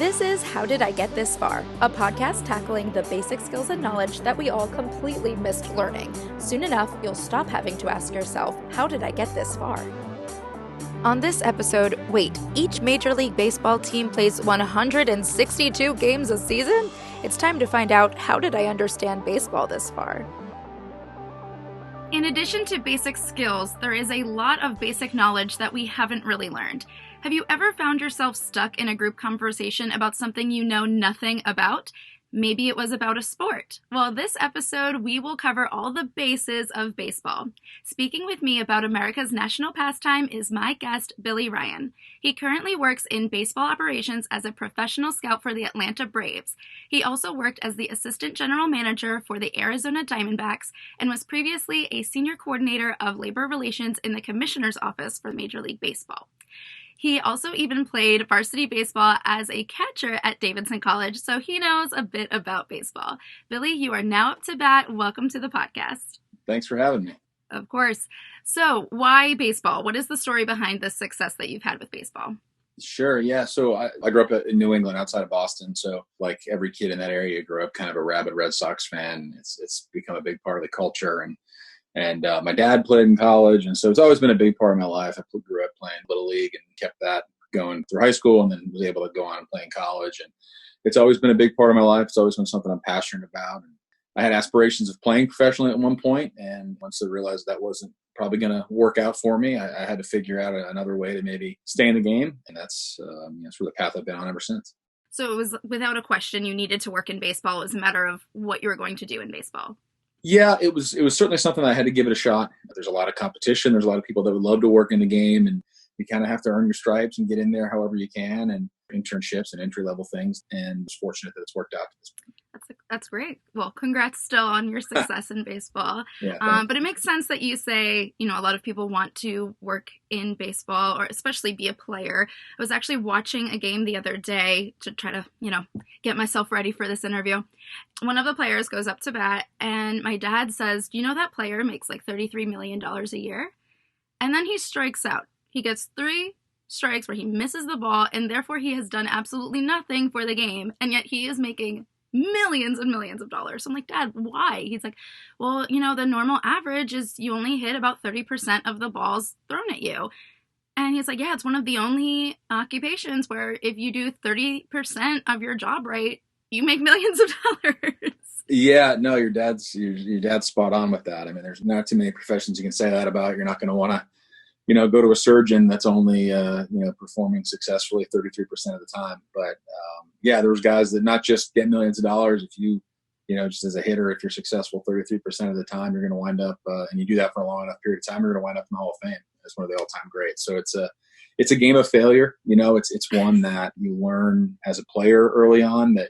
This is How Did I Get This Far, a podcast tackling the basic skills and knowledge that we all completely missed learning. Soon enough, you'll stop having to ask yourself, how did I get this far? On this episode, wait, each Major League Baseball team plays 162 games a season? It's time to find out, how did I understand baseball this far? In addition to basic skills, there is a lot of basic knowledge that we haven't really learned. Have you ever found yourself stuck in a group conversation about something you know nothing about? Maybe it was about a sport. Well, this episode, we will cover all the bases of baseball. Speaking with me about America's national pastime is my guest, Billy Ryan. He currently works in baseball operations as a professional scout for the Atlanta Braves. He also worked as the assistant general manager for the Arizona Diamondbacks and was previously a senior coordinator of labor relations in the commissioner's office for Major League Baseball. He also even played varsity baseball as a catcher at Davidson College, so he knows a bit about baseball. Billy, you are now up to bat. Welcome to the podcast. Thanks for having me. Of course. So, why baseball? What is the story behind the success that you've had with baseball? Sure, yeah. So I grew up in New England outside of Boston. So like every kid in that area grew up kind of a rabid Red Sox fan. It's become a big part of the culture. And my dad played in college, and so it's always been a big part of my life. I grew up playing Little League and kept that going through high school, and then was able to go on and play in college. And it's always been a big part of my life. It's always been something I'm passionate about. And I had aspirations of playing professionally at one point, and once I realized that wasn't probably going to work out for me, I had to figure out another way to maybe stay in the game, and that's sort of the path I've been on ever since. So it was without a question you needed to work in baseball. It was a matter of what you were going to do in baseball. Yeah, it was certainly something I had to give it a shot. There's a lot of competition. There's a lot of people that would love to work in the game, and you kind of have to earn your stripes and get in there however you can, and internships and entry-level things. And I was fortunate that it's worked out to this point. That's great. Well, congrats still on your success in baseball. Yeah, but it makes sense that you say, a lot of people want to work in baseball or especially be a player. I was actually watching a game the other day to try to, get myself ready for this interview. One of the players goes up to bat and my dad says, do you know that player makes like $33 million a year? And then he strikes out. He gets 3 strikes where he misses the ball and therefore he has done absolutely nothing for the game. And yet he is making millions and millions of dollars. So I'm like, Dad, why? He's like, well, the normal average is you only hit about 30% of the balls thrown at you. And he's like, yeah, it's one of the only occupations where if you do 30% of your job right, you make millions of dollars. Yeah, no, your dad's spot on with that. I mean, there's not too many professions you can say that about. You're not going to want to, go to a surgeon that's only, performing successfully 33% of the time. But there was guys that not just get millions of dollars. If you, just as a hitter, if you're successful 33% of the time, you're going to wind up, and you do that for a long enough period of time, you're going to wind up in the Hall of Fame as one of the all-time greats. So it's a game of failure. It's one that you learn as a player early on that,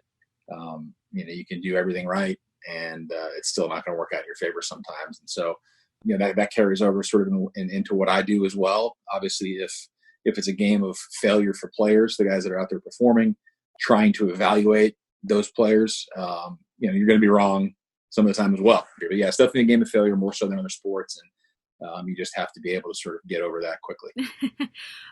you can do everything right, and it's still not going to work out in your favor sometimes. And so, that carries over sort of into what I do as well. Obviously, if it's a game of failure for players, the guys that are out there performing, trying to evaluate those players, you're going to be wrong some of the time as well. But yeah, it's definitely a game of failure more so than other sports. And you just have to be able to sort of get over that quickly.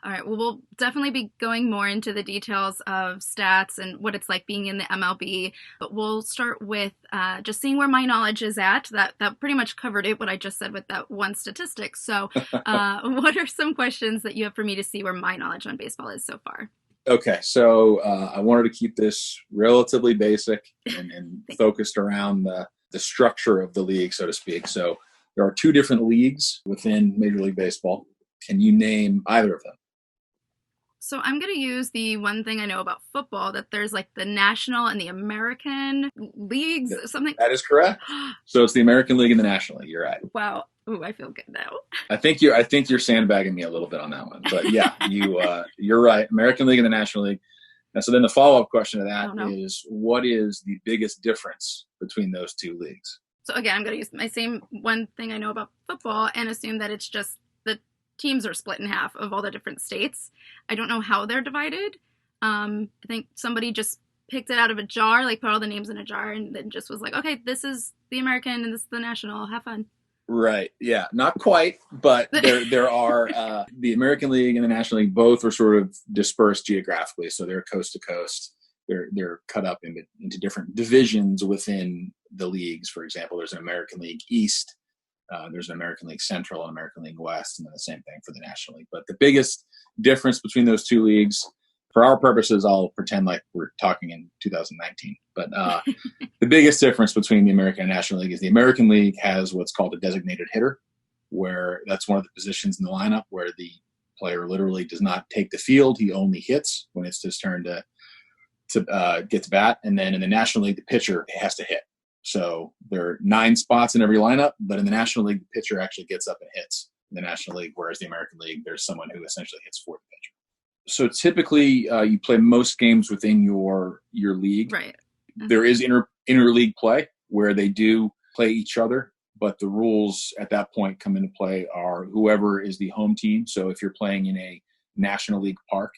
All right. Well, we'll definitely be going more into the details of stats and what it's like being in the MLB. But we'll start with just seeing where my knowledge is at. That pretty much covered it, what I just said with that one statistic. So what are some questions that you have for me to see where my knowledge on baseball is so far? Okay. So I wanted to keep this relatively basic and focused around the structure of the league, so to speak. So there are 2 different leagues within Major League Baseball. Can you name either of them? So I'm going to use the one thing I know about football, that there's like the National and the American leagues, something. That is correct. So it's the American League and the National League. You're right. Wow. Ooh, I feel good now. I think you're sandbagging me a little bit on that one. But yeah, you're right. American League and the National League. And so then the follow-up question to that is, what is the biggest difference between those 2 leagues? So again, I'm going to use my same one thing I know about football and assume that it's just the teams are split in half of all the different states. I don't know how they're divided. I think somebody just picked it out of a jar, like put all the names in a jar and then just was like, okay, this is the American and this is the National. Have fun. Right. Yeah. Not quite, but there are the American League and the National League both are sort of dispersed geographically. So they're coast to coast. they're cut up into different divisions within the leagues. For example, there's an American League East, there's an American League Central, and American League West, and then the same thing for the National League. But the biggest difference between those two leagues, for our purposes, I'll pretend like we're talking in 2019. But the biggest difference between the American and National League is the American League has what's called a designated hitter, where that's one of the positions in the lineup where the player literally does not take the field. He only hits when it's his turn to get to bat. And then in the National League, the pitcher has to hit. So there are 9 spots in every lineup, but in the National League, the pitcher actually gets up and hits in the National League, whereas the American League, there's someone who essentially hits for the pitcher. So typically, you play most games within your league. Right. There is interleague play where they do play each other, but the rules at that point come into play are whoever is the home team. So if you're playing in a National League park,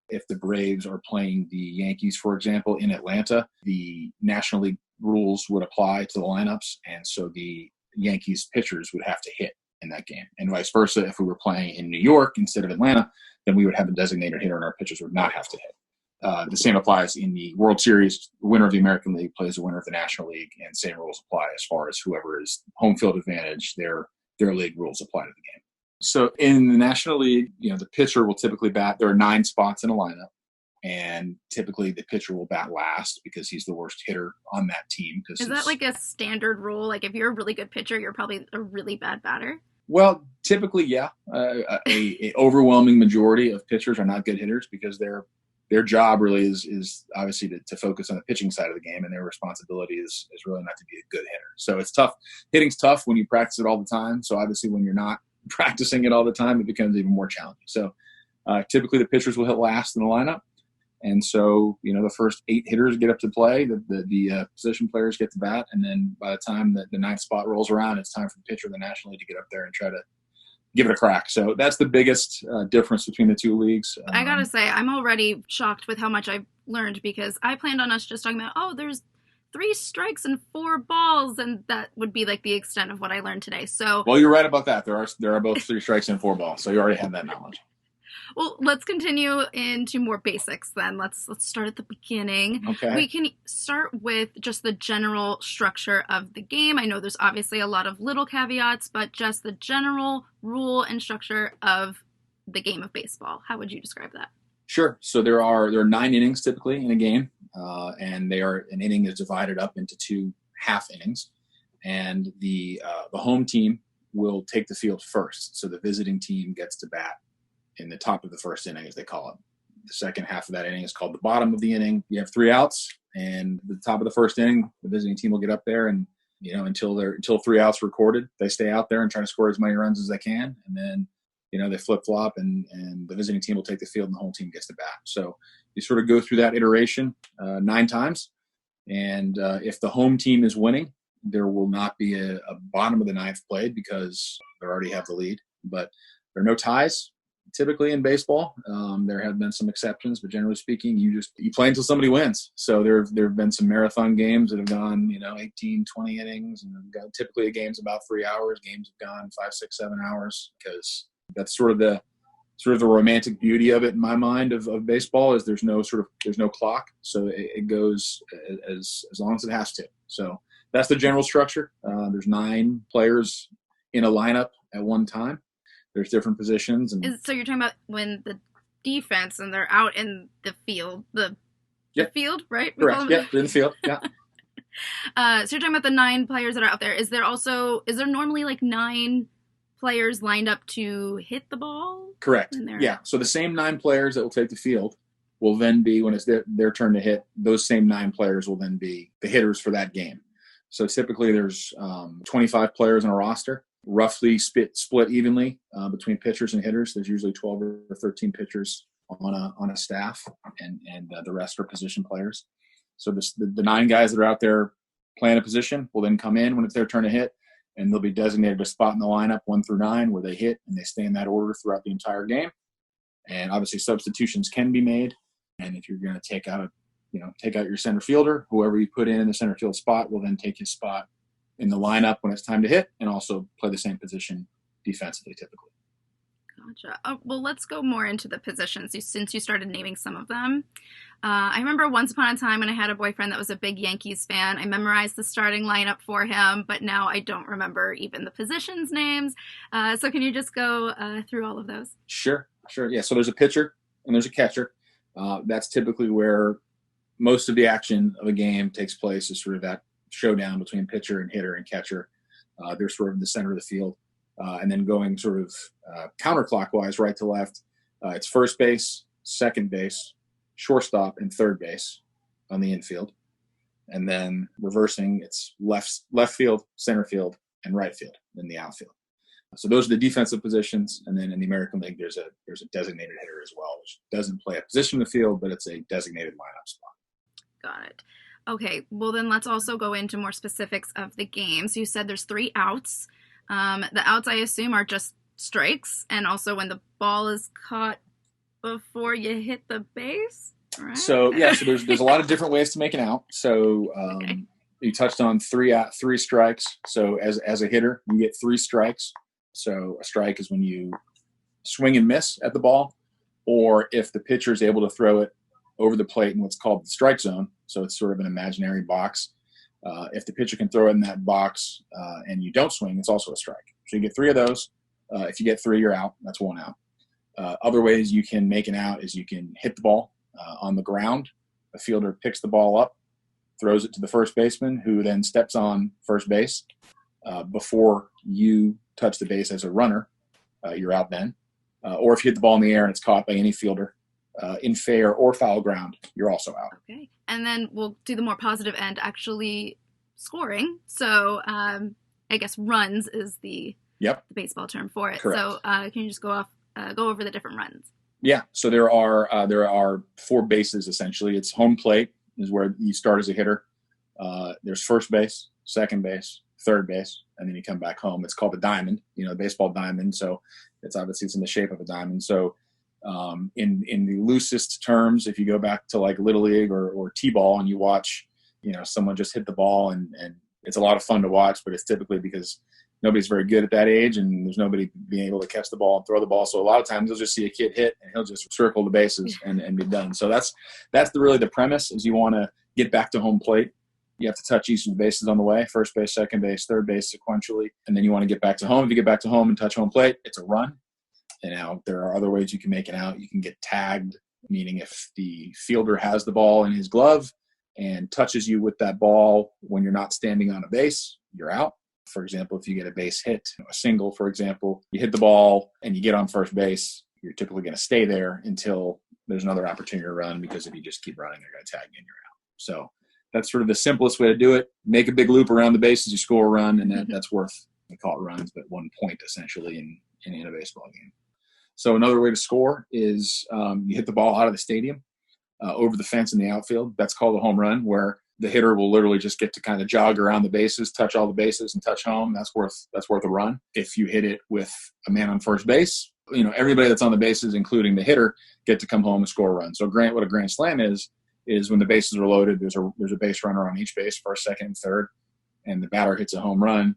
if the Braves are playing the Yankees, for example, in Atlanta, the National League rules would apply to the lineups, and so the Yankees pitchers would have to hit in that game. And vice versa, if we were playing in New York instead of Atlanta, then we would have a designated hitter and our pitchers would not have to hit. The same applies in the World Series. The winner of the American League plays the winner of the National League, and same rules apply as far as whoever is home field advantage, their league rules apply to the game. So in the National League, the pitcher will typically bat. There are 9 spots in a lineup, and typically the pitcher will bat last because he's the worst hitter on that team. Is that like a standard rule? Like if you're a really good pitcher, you're probably a really bad batter? Well, typically, yeah. A overwhelming majority of pitchers are not good hitters because their job really is obviously to focus on the pitching side of the game, and their responsibility is really not to be a good hitter. So it's tough. Hitting's tough when you practice it all the time. So obviously when you're not practicing it all the time, it becomes even more challenging. So typically the pitchers will hit last in the lineup. And so, the first 8 hitters get up to play, the position players get to bat, and then by the time the 9th spot rolls around, it's time for the pitcher of the National League to get up there and try to give it a crack. So that's the biggest difference between the two leagues. I got to say, I'm already shocked with how much I've learned because I planned on us just talking about, there's 3 strikes and 4 balls, and that would be like the extent of what I learned today. So, well, you're right about that. There are both 3 strikes and 4 balls, so you already have that knowledge. Well, let's continue into more basics then. Let's start at the beginning. Okay. We can start with just the general structure of the game. I know there's obviously a lot of little caveats, but just the general rule and structure of the game of baseball. How would you describe that? Sure. So there are 9 innings typically in a game, and an inning is divided up into 2 half innings, and the home team will take the field first. So the visiting team gets to bat in the top of the first inning, as they call it. The second half of that inning is called the bottom of the inning. You have 3 outs, and the top of the first inning, the visiting team will get up there, and until 3 outs recorded, they stay out there and try to score as many runs as they can, and then they flip-flop, and the visiting team will take the field, and the home team gets to bat. So you sort of go through that iteration 9 times, and if the home team is winning, there will not be a bottom of the 9th played because they already have the lead. But there are no ties. Typically in baseball, there have been some exceptions, but generally speaking, you play until somebody wins. So there have been some marathon games that have gone, 18, 20 innings, and typically a game's about 3 hours. Games have gone 5, 6, 7 hours because that's sort of the romantic beauty of it in my mind of baseball is there's no clock, so it goes as long as it has to. So that's the general structure. There's 9 players in a lineup at one time. There's different positions. So you're talking about when the defense and they're out in the field, the field, right? Correct. Yeah, they're in the field. Yeah. So you're talking about the 9 players that are out there. Is there normally like 9 players lined up to hit the ball? Correct. Yeah. So the same 9 players that will take the field will then be, when it's their turn to hit, those same 9 players will then be the hitters for that game. So typically there's 25 players on a roster, roughly split evenly between pitchers and hitters. There's usually 12 or 13 pitchers on a staff, and the rest are position players. So the 9 guys that are out there playing a position will then come in when it's their turn to hit, and they'll be designated a spot in the lineup 1 through 9 where they hit, and they stay in that order throughout the entire game. And obviously substitutions can be made, and if you're going to take out your center fielder, whoever you put in the center field spot will then take his spot in the lineup when it's time to hit, and also play the same position defensively typically. Gotcha. Oh, well, let's go more into the positions since you started naming some of them. I remember once upon a time when I had a boyfriend that was a big Yankees fan, I memorized the starting lineup for him, but now I don't remember even the positions' names. So can you just go through all of those? Sure. Yeah, so there's a pitcher and there's a catcher. That's typically where most of the action of a game takes place, is sort of that showdown between pitcher and hitter and catcher. They're sort of in the center of the field. And then going sort of counterclockwise, right to left, it's first base, second base, shortstop, and third base on the infield. And then reversing, it's left field, center field, and right field in the outfield. So those are the defensive positions. And then in the American League, there's a designated hitter as well, which doesn't play a position in the field, but it's a designated lineup spot. Got it. Okay, well then let's also go into more specifics of the game. So you said there's 3 outs. The outs, I assume, are just strikes, and also when the ball is caught before you hit the base, right? So there's a lot of different ways to make an out. So okay. You touched on 3 strikes. So as a hitter, you get 3 strikes. So a strike is when you swing and miss at the ball, or if the pitcher is able to throw it over the plate in what's called the strike zone. So it's sort of an imaginary box. If the pitcher can throw it in that box and you don't swing, it's also a strike. So you get 3 of those. If you get 3, you're out. That's 1 out. Other ways you can make an out is you can hit the ball on the ground. A fielder picks the ball up, throws it to the first baseman, who then steps on first base before you touch the base as a runner. You're out then. Or if you hit the ball in the air and it's caught by any fielder in fair or foul ground, you're also out. Okay. And then we'll do the more positive end, actually scoring. So I guess runs is the baseball term for it. Correct. So can you just go over the different runs? Yeah. So there are 4 bases essentially. It's home plate is where you start as a hitter. There's first base, second base, third base, and then you come back home. It's called a diamond, baseball diamond. So it's in the shape of a diamond. So in the loosest terms, if you go back to like Little League or T-ball and you watch, someone just hit the ball and it's a lot of fun to watch, but it's typically because nobody's very good at that age and there's nobody being able to catch the ball and throw the ball. So a lot of times you'll just see a kid hit and he'll just circle the bases and be done. So that's really the premise, is you want to get back to home plate. You have to touch each of the bases on the way, first base, second base, third base sequentially, and then you want to get back to home. If you get back to home and touch home plate, it's a run. And now there are other ways you can make it out. You can get tagged, meaning if the fielder has the ball in his glove and touches you with that ball when you're not standing on a base, you're out. For example, if you get a base hit, a single, for example, you hit the ball and you get on first base, you're typically going to stay there until there's another opportunity to run, because if you just keep running, they're going to tag you and you're out. So that's sort of the simplest way to do it. Make a big loop around the bases, you score a run, and that's worth, we call it runs, but 1 point essentially in a baseball game. So another way to score is you hit the ball out of the stadium over the fence in the outfield. That's called a home run, where the hitter will literally just get to kind of jog around the bases, touch all the bases, and touch home. That's worth a run. If you hit it with a man on first base, everybody that's on the bases, including the hitter, get to come home and score a run. So what a grand slam is when the bases are loaded, there's a base runner on each base, first, second, and third, and the batter hits a home run.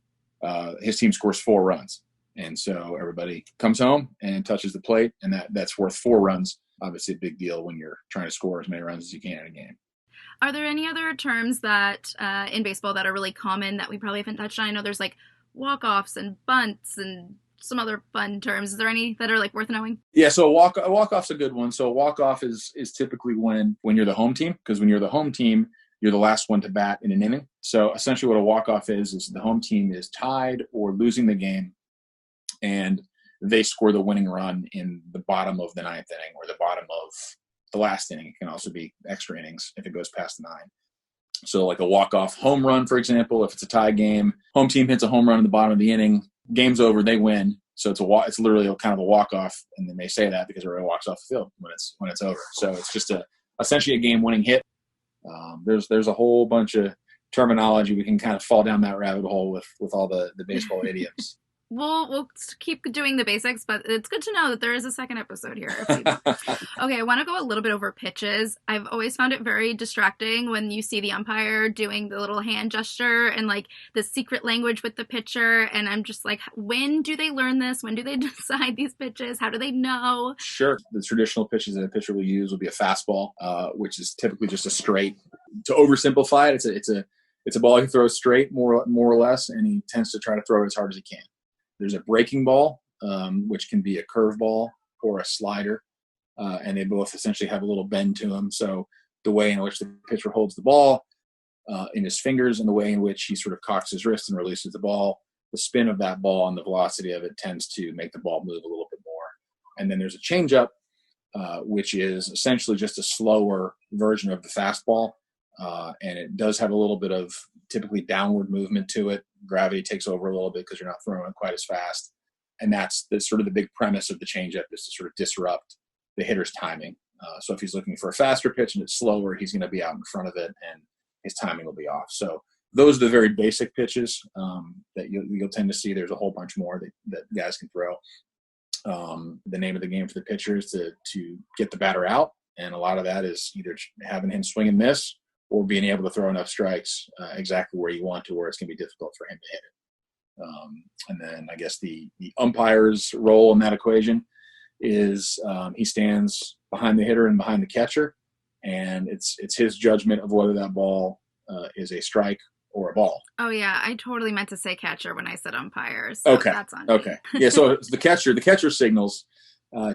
His team scores 4 runs. And so everybody comes home and touches the plate, and that's worth 4 runs. Obviously a big deal when you're trying to score as many runs as you can in a game. Are there any other terms that in baseball that are really common that we probably haven't touched on? I know there's like walk-offs and bunts and some other fun terms. Is there any that are like worth knowing? Yeah, so a walk-off's a good one. So a walk-off is typically when you're the home team, because when you're the home team, you're the last one to bat in an inning. So essentially what a walk-off is the home team is tied or losing the game, and they score the winning run in the bottom of the 9th inning or the bottom of the last inning. It can also be extra innings if it goes past the 9. So like a walk-off home run, for example, if it's a tie game, home team hits a home run in the bottom of the inning, game's over, they win. So it's literally kind of a walk-off, and then they say that because everybody walks off the field when it's over. So it's just essentially a game-winning hit. There's a whole bunch of terminology. We can kind of fall down that rabbit hole with all the baseball idioms. we'll keep doing the basics, but it's good to know that there is a second episode here. Okay, I want to go a little bit over pitches. I've always found it very distracting when you see the umpire doing the little hand gesture and like the secret language with the pitcher. And I'm just like, when do they learn this? When do they decide these pitches? How do they know? Sure. The traditional pitches that a pitcher will use will be a fastball, which is typically just a straight. To oversimplify it, it's a ball he throws straight, more or less, and he tends to try to throw it as hard as he can. There's a breaking ball, which can be a curveball or a slider, and they both essentially have a little bend to them. So the way in which the pitcher holds the ball in his fingers and the way in which he sort of cocks his wrist and releases the ball, the spin of that ball and the velocity of it tends to make the ball move a little bit more. And then there's a changeup, which is essentially just a slower version of the fastball. And it does have a little bit of typically downward movement to it. Gravity takes over a little bit because you're not throwing it quite as fast. And that's sort of the big premise of the changeup, is to sort of disrupt the hitter's timing. So if he's looking for a faster pitch and it's slower, he's going to be out in front of it and his timing will be off. So those are the very basic pitches that you'll tend to see. There's a whole bunch more that guys can throw. The name of the game for the pitcher is to get the batter out. And a lot of that is either having him swing and miss or being able to throw enough strikes exactly where you want to, where it's going to be difficult for him to hit it. And then I guess the umpire's role in that equation is he stands behind the hitter and behind the catcher, and it's his judgment of whether that ball is a strike or a ball. Oh yeah, I totally meant to say catcher when I said umpire. So okay, that's on me. Okay. Yeah, so the catcher signals.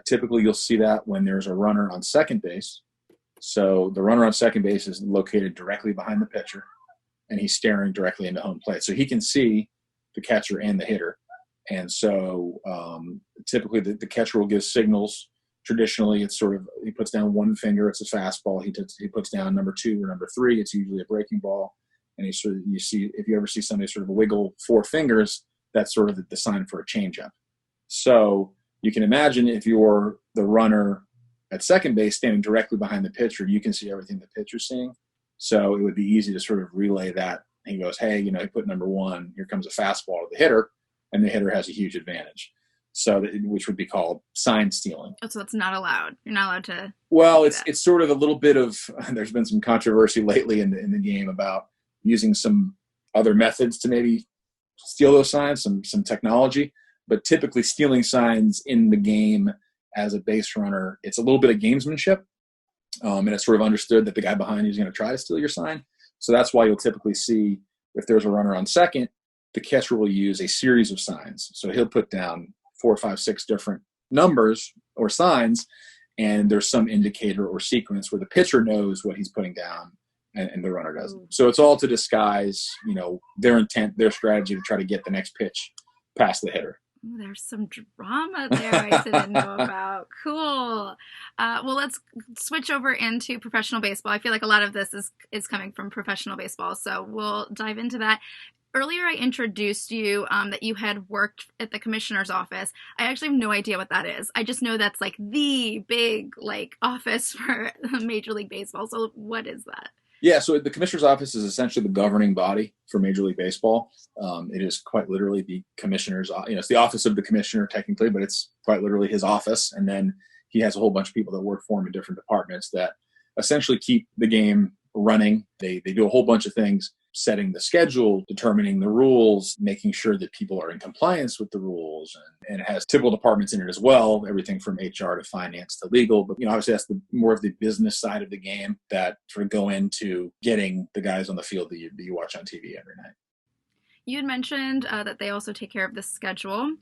Typically, you'll see that when there's a runner on second base. So the runner on second base is located directly behind the pitcher, and he's staring directly into home plate. So he can see the catcher and the hitter. And so typically the catcher will give signals. Traditionally, it's sort of, he puts down one finger, it's a fastball. He puts down number 2 or number 3, it's usually a breaking ball. And you see, if you ever see somebody sort of wiggle 4 fingers, that's sort of the sign for a changeup. So you can imagine if you're the runner at second base standing directly behind the pitcher, you can see everything the pitcher's seeing. So it would be easy to sort of relay that. He goes, hey, he put number 1, here comes a fastball to the hitter, and the hitter has a huge advantage. So which would be called sign stealing. Oh, so it's not allowed. You're not allowed to. Well, it's sort of a little bit of, there's been some controversy lately in the game about using some other methods to maybe steal those signs, some technology. But typically stealing signs in the game as a base runner, it's a little bit of gamesmanship. And it's sort of understood that the guy behind you is going to try to steal your sign. So that's why you'll typically see, if there's a runner on second, the catcher will use a series of signs. So he'll put down 4, 5, 6 different numbers or signs, and there's some indicator or sequence where the pitcher knows what he's putting down and the runner doesn't. So it's all to disguise, their intent, their strategy to try to get the next pitch past the hitter. Ooh, there's some drama there I didn't know about. Cool. Well, let's switch over into professional baseball. I feel like a lot of this is coming from professional baseball, so we'll dive into that. Earlier, I introduced you that you had worked at the commissioner's office. I actually have no idea what that is. I just know that's like the big office for Major League Baseball. So what is that? Yeah, so the commissioner's office is essentially the governing body for Major League Baseball. It is quite literally the commissioner's, it's the office of the commissioner technically, but it's quite literally his office. And then he has a whole bunch of people that work for him in different departments that essentially keep the game running. They do a whole bunch of things, setting the schedule, determining the rules, making sure that people are in compliance with the rules. And it has typical departments in it as well, everything from HR to finance to legal. But, obviously that's more of the business side of the game that sort of go into getting the guys on the field that you watch on TV every night. You had mentioned that they also take care of the schedule.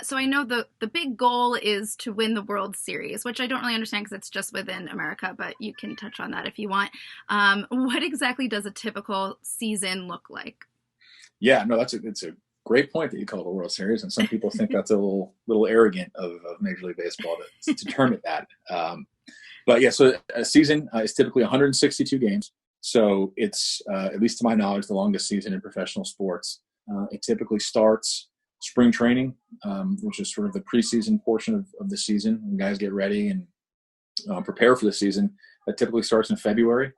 So I know the big goal is to win the World Series, which I don't really understand because it's just within America, but you can touch on that if you want. What exactly does a typical season look like? Yeah, no, it's a great point that you call it the World Series, and some people think that's a little arrogant of Major League Baseball to term it that. But yeah, so a season is typically 162 games. So it's, at least to my knowledge, the longest season in professional sports. It typically starts spring training, which is sort of the preseason portion of the season. When guys get ready and prepare for the season. That typically starts in February,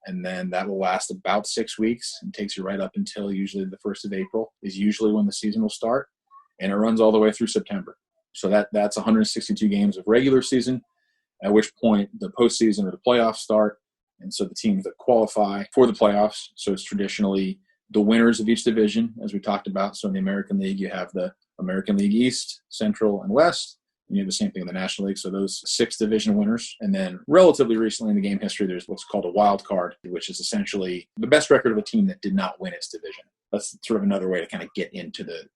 and then that will last about 6 weeks and takes you right up until usually the 1st of April is usually when the season will start. and it runs all the way through September. So that's 162 games of regular season, at which point the postseason or the playoffs start. And so the teams that qualify for the playoffs, so it's traditionally the winners of each division, as we talked about. So in the American League, you have the American League East, Central, and West. And you have the same thing in the National League. So those 6 division winners. And then relatively recently in the game history, there's what's called a wild card, which is essentially the best record of a team that did not win its division. That's sort of another way to kind of get into the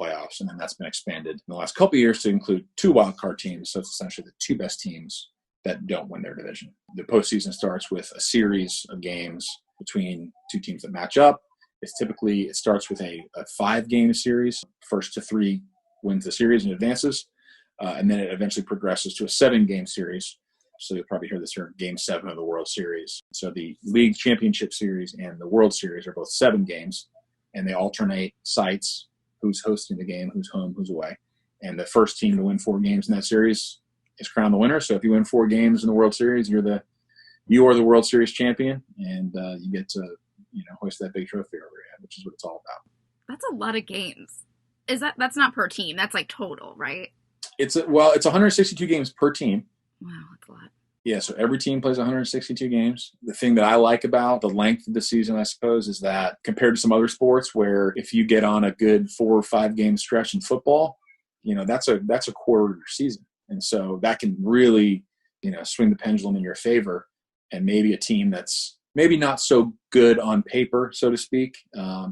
playoffs. And then that's been expanded in the last couple of years to include 2 wild card teams. So it's essentially the 2 best teams that don't win their division. The postseason starts with a series of games between 2 teams that match up. It starts with a 5-game series. First to 3 wins the series and advances. And then it eventually progresses to a 7-game series. So you'll probably hear this here, Game 7 of the World Series. So the League Championship Series and the World Series are both 7 games, and they alternate sites, who's hosting the game, who's home, who's away. And the first team to win 4 games in that series is crowned the winner. So if you win 4 games in the World Series, you are the World Series champion, and you get to hoist that big trophy over your head, which is what it's all about. That's a lot of games. That's not per team? That's like total, right? It's 162 games per team. Wow, that's a lot. Yeah, so every team plays 162 games. The thing that I like about the length of the season, I suppose, is that compared to some other sports where if you get on a good 4 or 5 game stretch in football, that's a quarter of your season. And so that can really, swing the pendulum in your favor. And maybe a team that's maybe not so good on paper, so to speak,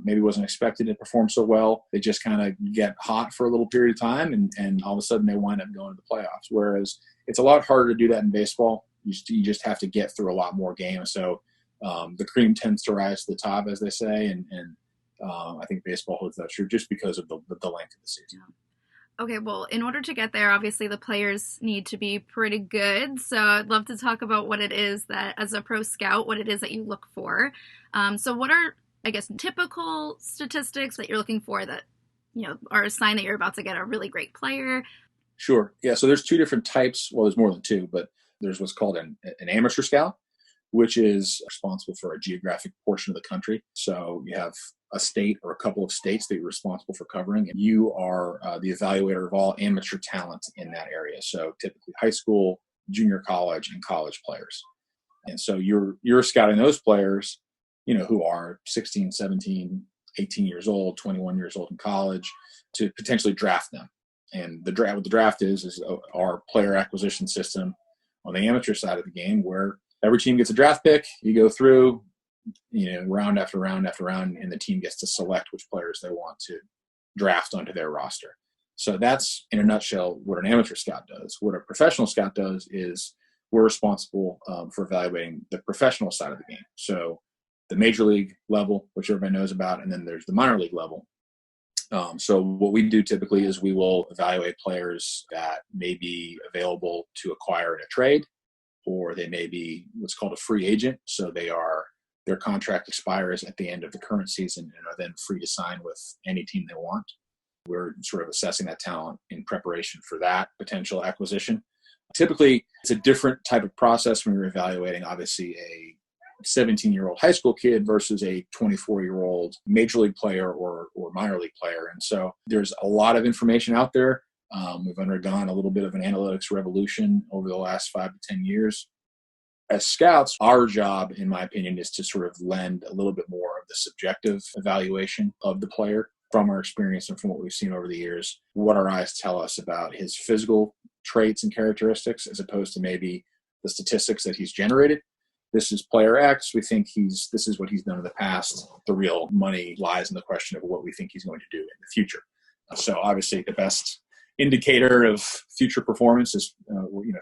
maybe wasn't expected to perform so well. They just kind of get hot for a little period of time, and all of a sudden they wind up going to the playoffs. Whereas it's a lot harder to do that in baseball. You just have to get through a lot more games. So the cream tends to rise to the top, as they say, and I think baseball holds that true just because of the length of the season. Yeah. Okay, well, in order to get there, obviously the players need to be pretty good. So I'd love to talk about what it is that, as a pro scout, what it is that you look for. So what are, I guess, typical statistics that you're looking for that, are a sign that you're about to get a really great player? Sure. Yeah, so there's 2 different types. Well, there's more than 2, but there's what's called an amateur scout, which is responsible for a geographic portion of the country. So you have a state or a couple of states that you're responsible for covering, and you are the evaluator of all amateur talent in that area. So typically high school, junior college, and college players. And so you're scouting those players, who are 16, 17, 18 years old, 21 years old in college, to potentially draft them. And what the draft is our player acquisition system on the amateur side of the game, where every team gets a draft pick. You go through, round after round after round, and the team gets to select which players they want to draft onto their roster. So that's, in a nutshell, what an amateur scout does. What a professional scout does is we're responsible for evaluating the professional side of the game. So the major league level, which everybody knows about, and then there's the minor league level. So what we do typically is we will evaluate players that may be available to acquire in a trade, or they may be what's called a free agent. So their contract expires at the end of the current season and are then free to sign with any team they want. We're sort of assessing that talent in preparation for that potential acquisition. Typically, it's a different type of process when you're evaluating, obviously, a 17-year-old high school kid versus a 24-year-old major league player or minor league player. And so there's a lot of information out there. We've undergone a little bit of an analytics revolution over the last 5 to 10 years. As scouts, our job, in my opinion, is to sort of lend a little bit more of the subjective evaluation of the player from our experience and from what we've seen over the years, what our eyes tell us about his physical traits and characteristics, as opposed to maybe the statistics that he's generated. This is player X. We think this is what he's done in the past. The real money lies in the question of what we think he's going to do in the future. So obviously the best indicator of future performance is,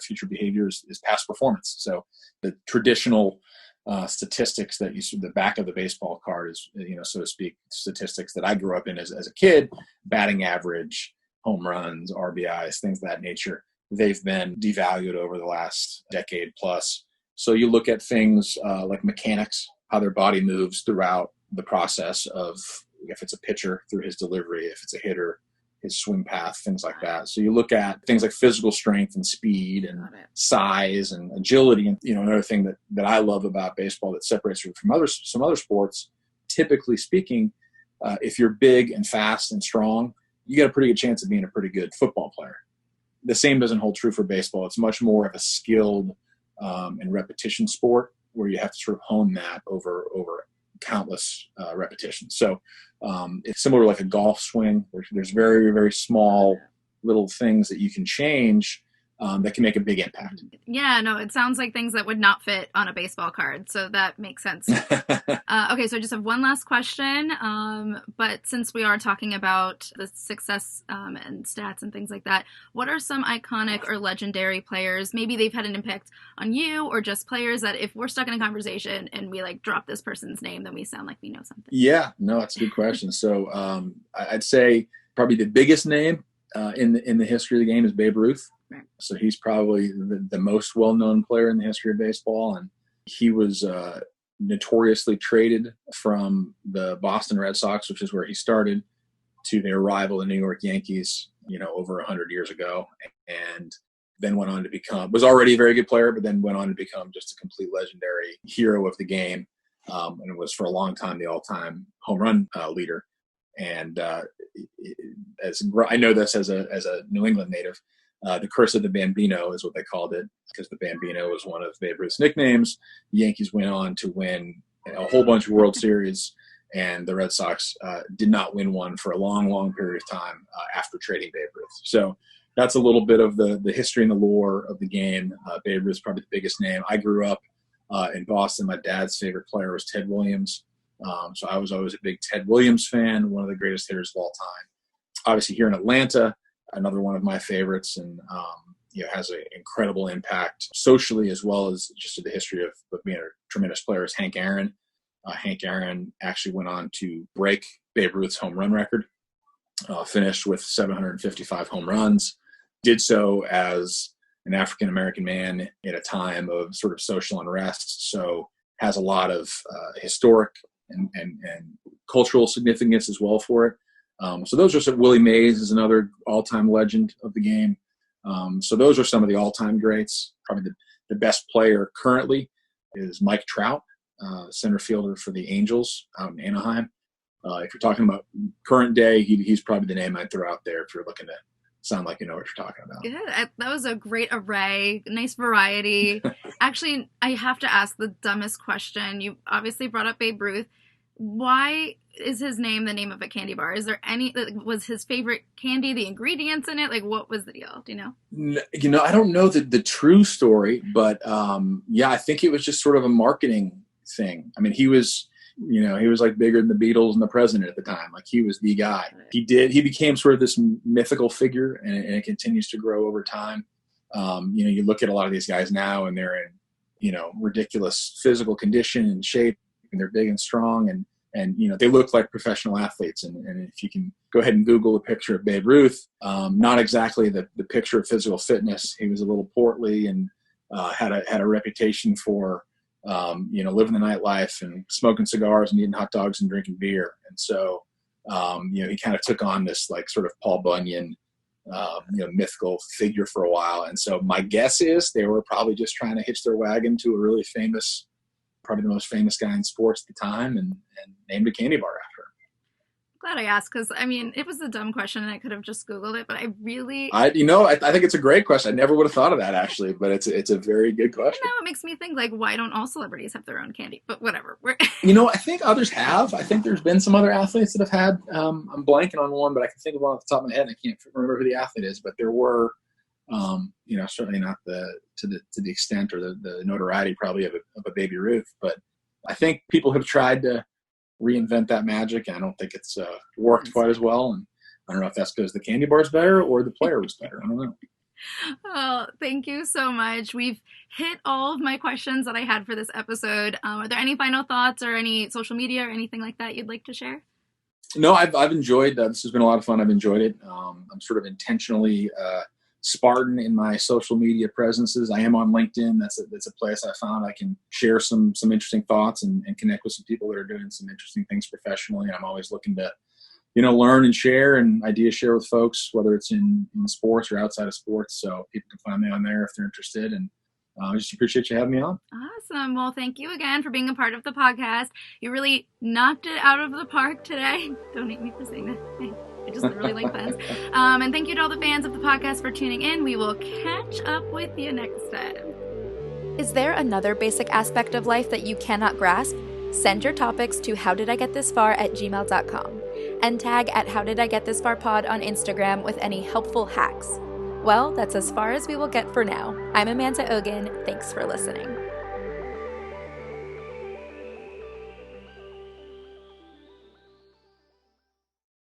future behavior is past performance. So the traditional statistics that you see the back of the baseball card is, so to speak, statistics that I grew up in as a kid: batting average, home runs, RBIs, things of that nature. They've been devalued over the last decade plus. So you look at things like mechanics, how their body moves throughout the process of, if it's a pitcher, through his delivery, if it's a hitter, his swing path, things like that. So you look at things like physical strength and speed and size and agility. And, another thing that I love about baseball that separates it from some other sports, typically speaking, if you're big and fast and strong, you got a pretty good chance of being a pretty good football player. The same doesn't hold true for baseball. It's much more of a skilled and repetition sport where you have to sort of hone that over countless repetitions. So it's similar to like a golf swing. There's very, very small little things that you can change that can make a big impact. Yeah, no, it sounds like things that would not fit on a baseball card. So that makes sense. Okay, so I just have one last question. But since we are talking about the success and stats and things like that, what are some iconic or legendary players? Maybe they've had an impact on you, or just players that if we're stuck in a conversation and we like drop this person's name, then we sound like we know something. Yeah, no, that's a good question. So I'd say probably the biggest name in the history of the game is Babe Ruth. Right. So he's probably the most well-known player in the history of baseball, and he was notoriously traded from the Boston Red Sox, which is where he started, to their rival, the New York Yankees, over 100 years ago, and then went on to was already a very good player, but then went on to become just a complete legendary hero of the game, and was for a long time the all-time home run leader. And as I know this as a New England native, the curse of the Bambino is what they called it, because the Bambino was one of Babe Ruth's nicknames. The Yankees went on to win a whole bunch of World Series, and the Red Sox did not win one for a long, long period of time after trading Babe Ruth. So that's a little bit of the history and the lore of the game. Babe Ruth's probably the biggest name. I grew up in Boston. My dad's favorite player was Ted Williams. So I was always a big Ted Williams fan, one of the greatest hitters of all time. Obviously here in Atlanta, another one of my favorites, and has an incredible impact socially as well as just to the history of being a tremendous player, is Hank Aaron. Hank Aaron actually went on to break Babe Ruth's home run record, finished with 755 home runs, did so as an African-American man at a time of sort of social unrest, so has a lot of historic and cultural significance as well for it. So those are some. Willie Mays is another all-time legend of the game. So those are some of the all-time greats. Probably the best player currently is Mike Trout, center fielder for the Angels out in Anaheim. If you're talking about current day, he's probably the name I'd throw out there if you're looking to sound like you know what you're talking about. Yeah, that was a great array, nice variety. Actually, I have to ask the dumbest question. You obviously brought up Babe Ruth. Why is his name the name of a candy bar? Is there was his favorite candy, the ingredients in it? Like, what was the deal? Do you know? I don't know the true story, but I think it was just sort of a marketing thing. I mean, he was like bigger than the Beatles and the president at the time. Like, he was the guy. He became sort of this mythical figure, and it continues to grow over time. You look at a lot of these guys now, and they're in, ridiculous physical condition and shape, and they're big and strong, and they look like professional athletes. And if you can go ahead and Google a picture of Babe Ruth, not exactly the picture of physical fitness. He was a little portly and had a reputation for living the nightlife and smoking cigars and eating hot dogs and drinking beer. And so he kind of took on this like sort of Paul Bunyan mythical figure for a while. And so my guess is they were probably just trying to hitch their wagon to a really famous, probably the most famous guy in sports at the time, and named a candy bar after him. Glad I asked, because I mean, it was a dumb question and I could have just Googled it, but I think it's a great question. I never would have thought of that, actually, but it's a very good question. Now it makes me think, like, why don't all celebrities have their own candy? But whatever. I think others have. I think there's been some other athletes that have had, I'm blanking on one, but I can think of one off the top of my head. I can't remember who the athlete is, but there were, certainly not to the extent or the notoriety probably of a Baby Ruth, but I think people have tried to reinvent that magic, and I don't think it's worked quite as well. And I don't know if that's because the candy bar's better or the player was better. I don't know. Well, thank you so much. We've hit all of my questions that I had for this episode. Are there any final thoughts or any social media or anything like that you'd like to share? No, I've enjoyed this. Has been a lot of fun. I've enjoyed it. I'm sort of intentionally Spartan in my social media presences. I am on LinkedIn. That's a place I found I can share some interesting thoughts and connect with some people that are doing some interesting things professionally. And I'm always looking to, learn and share and ideas share with folks, whether it's in sports or outside of sports. So people can find me on there if they're interested. And I just appreciate you having me on. Awesome. Well, thank you again for being a part of the podcast. You really knocked it out of the park today. Don't hate me for saying that. I just really like puns. And thank you to all the fans of the podcast for tuning in. We will catch up with you next time. Is there another basic aspect of life that you cannot grasp? Send your topics to howdidigеттhisfar@gmail.com and tag at howdidigеттhisfarpod on Instagram with any helpful hacks. Well, that's as far as we will get for now. I'm Amanda Ogan. Thanks for listening.